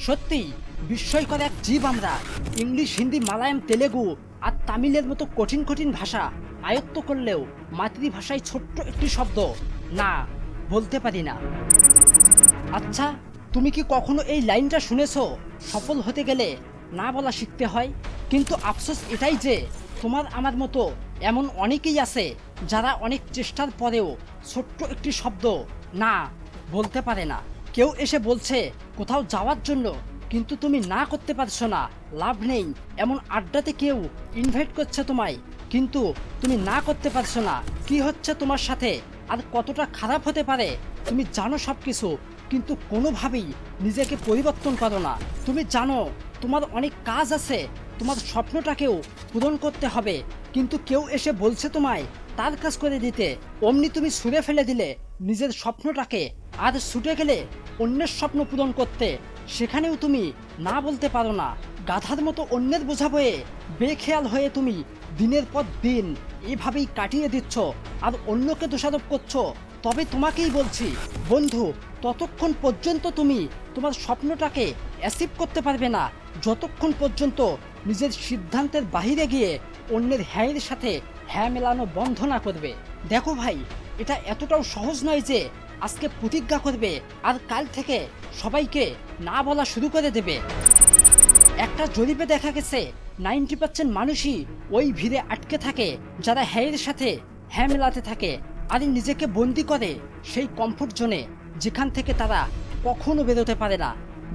সত্যি বিস্ময়কর এক জীব আমরা। ইংলিশ, হিন্দি, মালায়াম, তেলেগু আর তামিলের মতো কঠিন কঠিন ভাষা আয়ত্ত করলেও মাতৃভাষায় ছোট্ট একটি শব্দ না বলতে পারি না। আচ্ছা, তুমি কি কখনো এই লাইনটা শুনেছো? সফল হতে গেলে না বলা শিখতে হয়। কিন্তু আফসোস এটাই যে তোমার আমার মতো এমন অনেকেই আছে যারা অনেক চেষ্টার পরেও ছোট্ট একটি শব্দ না বলতে পারে না। কেউ এসে বলছে কোথাও যাওয়ার জন্য, কিন্তু তুমি না করতে পারছো না। লাভ নেই, এমন আড্ডাতে কেউ ইনভাইট করছে তোমায়, কিন্তু তুমি না করতে পারছো না। কি হচ্ছে তোমার সাথে আর কতটা খারাপ হতে পারে তুমি জানো সব কিছু, কিন্তু কোনোভাবেই নিজেকে পরিবর্তন করো না। তুমি জানো তোমার অনেক কাজ আছে, তোমার স্বপ্নটাকেও পূরণ করতে হবে, কিন্তু কেউ এসে বলছে তোমায় তার কাজ করে দিতে। অমনি তুমি ছুঁড়ে ফেলে দিলে নিজের স্বপ্নটাকে আর ছুটে গেলে অন্যের স্বপ্ন পূরণ করতে। সেখানেও তুমি না বলতে পারো না। গাধার মতো অন্যের বোঝা বয়ে বেখেয়াল হয়ে তুমি দিনের পর দিন এভাবেই কাটিয়ে দিচ্ছ আর অন্যকে দোষারোপ করছো। তবে তোমাকেই বলছি বন্ধু, ততক্ষণ পর্যন্ত তুমি তোমার স্বপ্নটাকে অ্যাচিভ করতে পারবে না যতক্ষণ পর্যন্ত নিজের সিদ্ধান্তের বাহিরে গিয়ে অন্যের হ্যাঁয়ের সাথে হ্যাঁ মেলানো বন্ধ না করবে। দেখো ভাই, এটা এতটাও সহজ নয় যে আজকে প্রতিজ্ঞা করবে আর কাল থেকে সবাইকে না বলা শুরু করে দেবে। একটা জরিপে দেখা গেছে 90% মানুষই ওই ভিড়ে আটকে থাকে যারা হ্যাঁয়ের সাথে হ্যাঁ মেলাতে থাকে আর নিজেকে বন্দি করে সেই কমফোর্ট জোনে, যেখান থেকে তারা কখনো বেরোতে পারে না।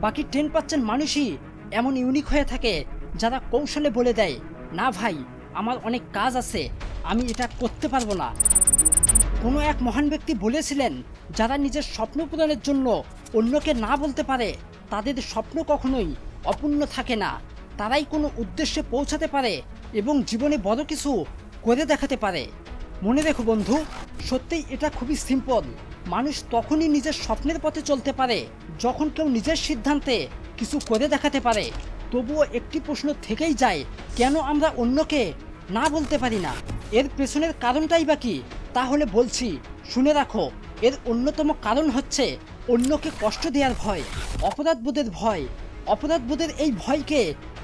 বাকি 10% মানুষই এমন ইউনিক হয়ে থাকে যারা কৌশলে বলে দেয়, না ভাই, আমার অনেক কাজ আছে, আমি এটা করতে পারবো না। কোনো এক মহান ব্যক্তি বলেছিলেন, যারা নিজের স্বপ্ন পূরণের জন্য অন্যকে না বলতে পারে তাদের স্বপ্ন কখনোই অপূর্ণ থাকে না। তারাই কোনো উদ্দেশ্যে পৌঁছাতে পারে এবং জীবনে বড় কিছু করে দেখাতে পারে। মনে রেখো বন্ধু, সত্যিই এটা খুবই সিম্পল। মানুষ তখনই নিজের স্বপ্নের পথে চলতে পারে যখন কেউ নিজের সিদ্ধান্তে কিছু করে দেখাতে পারে। তবুও একটি প্রশ্ন থেকেই যায়, কেন আমরা অন্যকে না বলতে পারি না? এর পেছনের কারণটাই বা কি? তাহলে বলছি, শুনে রাখো। এর অন্যতম কারণ হচ্ছে অন্যকে কষ্ট দেওয়ার ভয়, অপরাধবোধের ভয়। অপরাধবোধের এই ভয়কে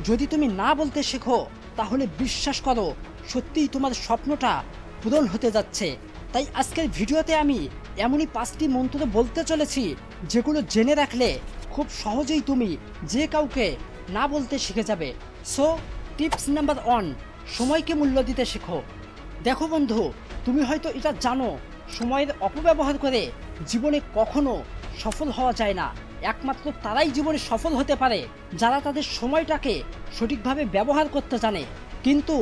যদি তুমি না বলতে শেখো, তাহলে বিশ্বাস করো সত্যিই তোমার স্বপ্নটা পূরণ হতে যাচ্ছে। তাই আজকের ভিডিওতে আমি এমনই 5টি মন্ত্র বলতে চলেছি যেগুলো জেনে রাখলে খুব সহজেই তুমি যে কাউকে না বলতে শিখে যাবে। সো টিপস নাম্বার 1, সময়কে মূল্য দিতে শেখো। দেখো বন্ধু, তুমি হয়তো এটা জানো, সময়ের অপব্যবহার করে জীবনে কখনো সফল হওয়া যায় না। একমাত্র তারাই জীবনে সফল হতে পারে যারা তাদের সময়টাকে সঠিকভাবে ব্যবহার করতে জানে। কিন্তু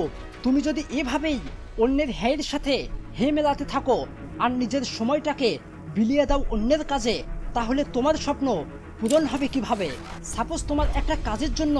তুমি যদি এভাবেই অন্যের হ্যাঁয়ের সাথে হে মেলাতে থাকো আর নিজের সময়টাকে বিলিয়ে দাও অন্যের কাজে, তাহলে তোমার স্বপ্ন পূরণ হবে কিভাবে? সাপোজ তোমার একটা কাজের জন্য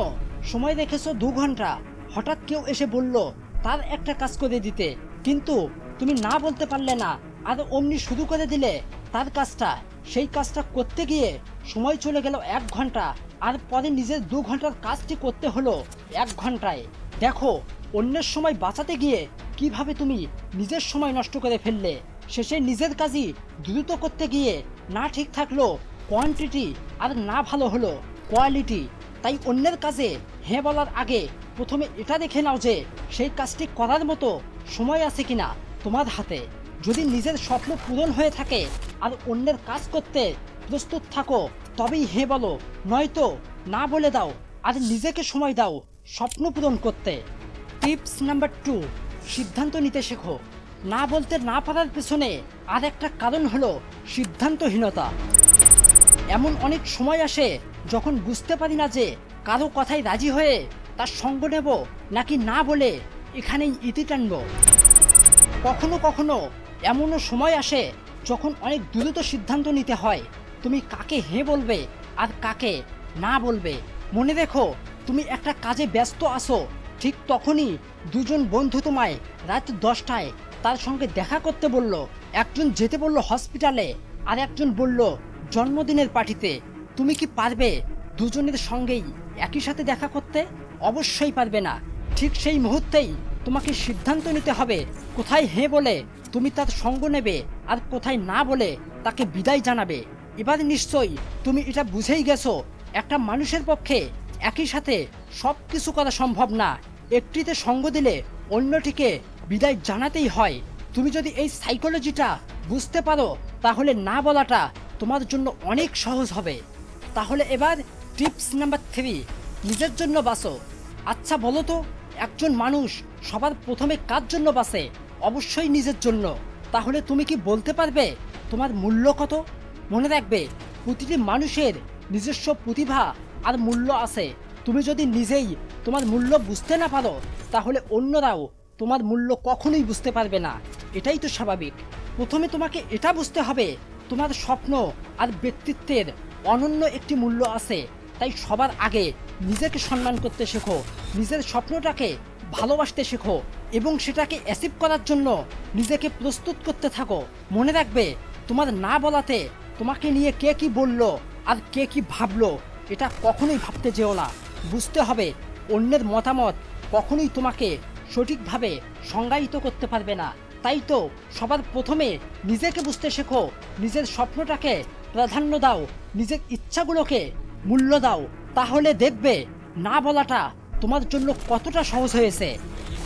সময় রেখেছো 2 ঘন্টা, হঠাৎ কেউ এসে বলল তার একটা কাজ করে দিতে, কিন্তু তুমি না বলতে পারলে না আর অমনি শুরু করে দিলে তার কাজটা। সেই কাজটা করতে গিয়ে সময় চলে গেল 1 ঘন্টা, আর পরে নিজের 2 ঘন্টার কাজটি করতে হলো 1 ঘন্টায়। দেখো, অন্যের সময় বাঁচাতে গিয়ে কিভাবে তুমি নিজের সময় নষ্ট করে ফেললে। শেষে নিজের কাজই দ্রুত করতে গিয়ে না ঠিক থাকলো কোয়ান্টিটি আর না ভালো হলো কোয়ালিটি। তাই অন্যের কাজে হ্যাঁ বলার আগে প্রথমে এটা দেখে নাও যে সেই কাজটি করার মতো সময় আছে কিনা তোমার হাতে। যদি নিজের স্বপ্ন পূরণ হয়ে থাকে আর অন্যের কাজ করতে প্রস্তুত থাকো, তবেই হ্যাঁ বলো, নয়তো না বলে দাও আর নিজেকে সময় দাও স্বপ্ন পূরণ করতে। টিপস নাম্বার 2, সিদ্ধান্ত নিতে শেখো। না বলতে না পারার পেছনে আর একটা কারণ হলো সিদ্ধান্তহীনতা। এমন অনেক সময় আসে যখন বুঝতে পারি না যে কারো কথায় রাজি হয়ে তার সঙ্গ নেব নাকি না বলে এখানেই ইতি টানব। কখনো কখনো এমনও সময় আসে যখন অনেক দ্রুত সিদ্ধান্ত নিতে হয় তুমি কাকে হ্যাঁ বলবে আর কাকে না বলবে। মনে রেখো, তুমি একটা কাজে ব্যস্ত আছো, ঠিক তখনই 2 জন বন্ধু তোমায় রাত 10টায় তার সঙ্গে দেখা করতে বলল। একজন যেতে বলল হসপিটালে আর একজন বলল জন্মদিনের পার্টিতে। তুমি কি পারবে দুজনের সঙ্গেই একই সাথে দেখা করতে? অবশ্যই পারবে না। ঠিক সেই মুহূর্তেই তোমাকে সিদ্ধান্ত নিতে হবে কোথায় হ্যাঁ বলে তুমি তার সঙ্গ নেবে আর কোথায় না বলে তাকে বিদায় জানাবে। এবার নিশ্চয়ই তুমি এটা বুঝেই গেছো একটা মানুষের পক্ষে একই সাথে সব কিছু করা সম্ভব না। একটিতে সঙ্গ দিলে অন্যটিকে বিদায় জানাতেই হয়। তুমি যদি এই সাইকোলজিটা বুঝতে পারো তাহলে না বলাটা তোমার জন্য অনেক সহজ হবে। তাহলে এবার টিপস নাম্বার 3, নিজের জন্য বাঁচো। আচ্ছা বলো তো, একজন মানুষ সবার প্রথমে কার জন্য বাঁচে? অবশ্যই নিজের জন্য। তাহলে তুমি কি বলতে পারবে তোমার মূল্য কত? মনে রাখবে, প্রতিটি মানুষের নিজস্ব প্রতিভা আর মূল্য আছে। তুমি যদি নিজেই তোমার মূল্য বুঝতে না পারো তাহলে অন্যরাও তোমার মূল্য কখনোই বুঝতে পারবে না। এটাই তো স্বাভাবিক। প্রথমে তোমাকে এটা বুঝতে হবে তোমার স্বপ্ন আর ব্যক্তিত্বের অনন্য একটি মূল্য আছে। তাই সবার আগে নিজেকে সম্মান করতে শেখো, নিজের স্বপ্নটাকে ভালোবাসতে শেখো এবং সেটাকে অ্যাচিভ করার জন্য নিজেকে প্রস্তুত করতে থাকো। মনে রাখবে, তোমার না বলাতে তোমাকে নিয়ে কে কি বলল আর কে কি ভাবলো এটা কখনোই ভাবতে যেও না। বুঝতে হবে অন্যের মতামত কখনোই তোমাকে সঠিকভাবে সংজ্ঞায়িত করতে পারবে না। তাই তো সবার প্রথমে নিজেকে বুঝতে শেখো, নিজের স্বপ্নটাকে প্রাধান্য দাও, নিজের ইচ্ছাগুলোকে মূল্য দাও। তাহলে দেখবে না বলাটা তোমার জন্য কতটা সহজ হয়েছে।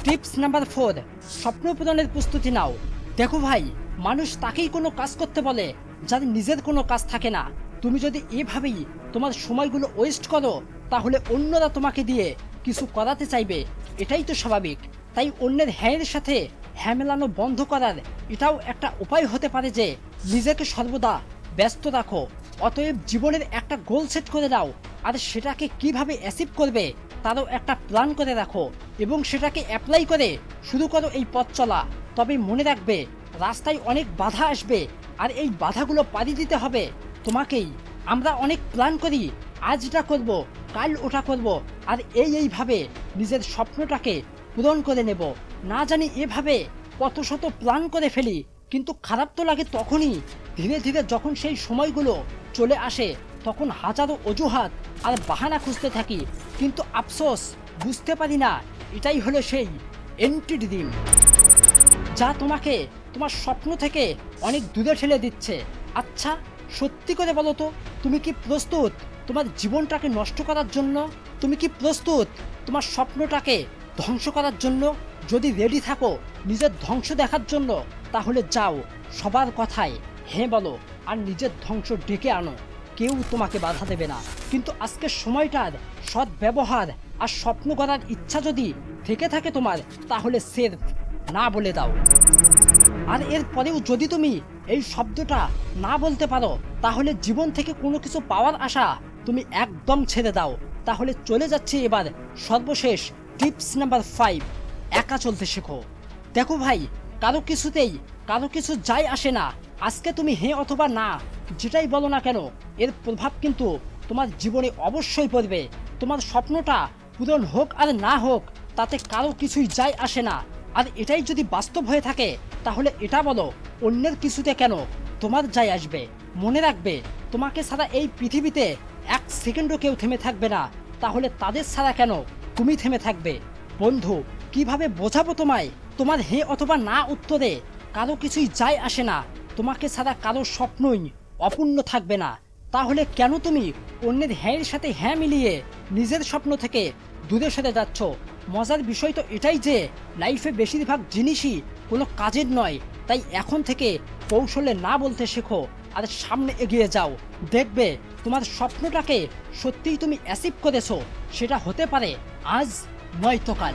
টিপস নাম্বার 4, স্বপ্ন পূরণের প্রস্তুতি নাও। দেখো ভাই, মানুষ তাকেই কোনো কাজ করতে বলে যার নিজের কোনো কাজ থাকে না। তুমি যদি এভাবেই তোমার সময়গুলো ওয়েস্ট করো তাহলে অন্যরা তোমাকে দিয়ে কিছু করাতে চাইবে। এটাই তো স্বাভাবিক। তাই অন্যের হ্যাঁয়ের সাথে হ্যাঁ মেলানো বন্ধ করার এটাও একটা উপায় হতে পারে যে নিজেকে সর্বদা ব্যস্ত রাখো। অতএব জীবনের একটা গোল সেট করে দাও আর সেটাকে কিভাবে অ্যাচিভ করবে তারও একটা প্ল্যান করে রাখো এবং সেটাকে অ্যাপ্লাই করে শুরু করো এই পথ চলা। তবে মনে রাখবে, রাস্তায় অনেক বাধা আসবে আর এই বাধাগুলো পাড়ি দিতে হবে তোমাকেই। আমরা অনেক প্ল্যান করি, আজ এটা করব, কাল ওটা করব, আর এইভাবে নিজের স্বপ্নটাকে পূরণ করে নেব। না জানি এভাবে কত শত প্ল্যান করে ফেলি, কিন্তু খারাপ তো লাগে তখনই। ধীরে ধীরে যখন সেই সময়গুলো চলে আসে তখন হাজারো অজুহাত আর বাহানা খুঁজতে থাকি, কিন্তু আফসোস বুঝতে পারি না এটাই হলো সেই এন্টিড্রিম যা তোমাকে তোমার স্বপ্ন থেকে অনেক দূরে ঠেলে দিচ্ছে। আচ্ছা সত্যি করে বলো তো, তুমি কি প্রস্তুত তোমার জীবনটাকে নষ্ট করার জন্য? তুমি কি প্রস্তুত তোমার স্বপ্নটাকে ধ্বংস করার জন্য? যদি রেডি থাকো নিজের ধ্বংস দেখার জন্য তাহলে যাও, সবার কথায় হ্যাঁ বলো আর নিজের ধ্বংস ডেকে আনো। কেউ তোমাকে বাধা দেবে না। কিন্তু আজকের সময়টার সৎ ব্যবহার আর স্বপ্ন করার ইচ্ছা যদি থেকে থাকে তোমার তাহলে সেরফ না বলে দাও। আর এরপরেও যদি তুমি এই শব্দটা না বলতে পারো তাহলে জীবন থেকে কোনো কিছু পাওয়ার আশা তুমি একদম ছেড়ে দাও। তাহলে চলে যাচ্ছে এবার সর্বশেষ টিপস নাম্বার 5, একা চলতে শেখো। দেখো ভাই, কারো কিছুতেই কারো কিছু যায় আসে না। আজকে তুমি হ্যাঁ অথবা না যেটাই বলো না কেন এর প্রভাব কিন্তু তোমার জীবনে অবশ্যই পড়বে। তোমার স্বপ্নটা পূরণ হোক আর না হোক তাতে কারো কিছুই যায় আসে না। আর এটাই যদি বাস্তব হয়ে থাকে তাহলে এটা বলো অন্যের কিছুতে কেন তোমার যায় আসবে। মনে রাখবে, তোমাকে ছাড়া এই পৃথিবীতে এক সেকেন্ডও কেউ থেমে থাকবে না। তাহলে তাদের ছাড়া কেন তুমি থেমে থাকবে? বন্ধু, কিভাবে বোঝাবো তোমায়? তোমার হ্যাঁ অথবা না উত্তরে কারো কিছুই যায় আসে না। তোমাকে ছাড়া কারো স্বপ্নই অপূর্ণ থাকবে না। তাহলে কেন তুমি অন্যের হ্যাঁয়ের সাথে হ্যাঁ মিলিয়ে নিজের স্বপ্ন থেকে দূরে সরে যাচ্ছ? মজার বিষয় তো এটাই যে লাইফে বেশিরভাগ জিনিসই কোনো কাজের নয়। তাই এখন থেকে কৌশলে না বলতে শেখো আর সামনে এগিয়ে যাও। দেখবে তোমার স্বপ্নটাকে সত্যিই তুমি অ্যাচিভ করেছো। সেটা হতে পারে আজ নয়তো কাল।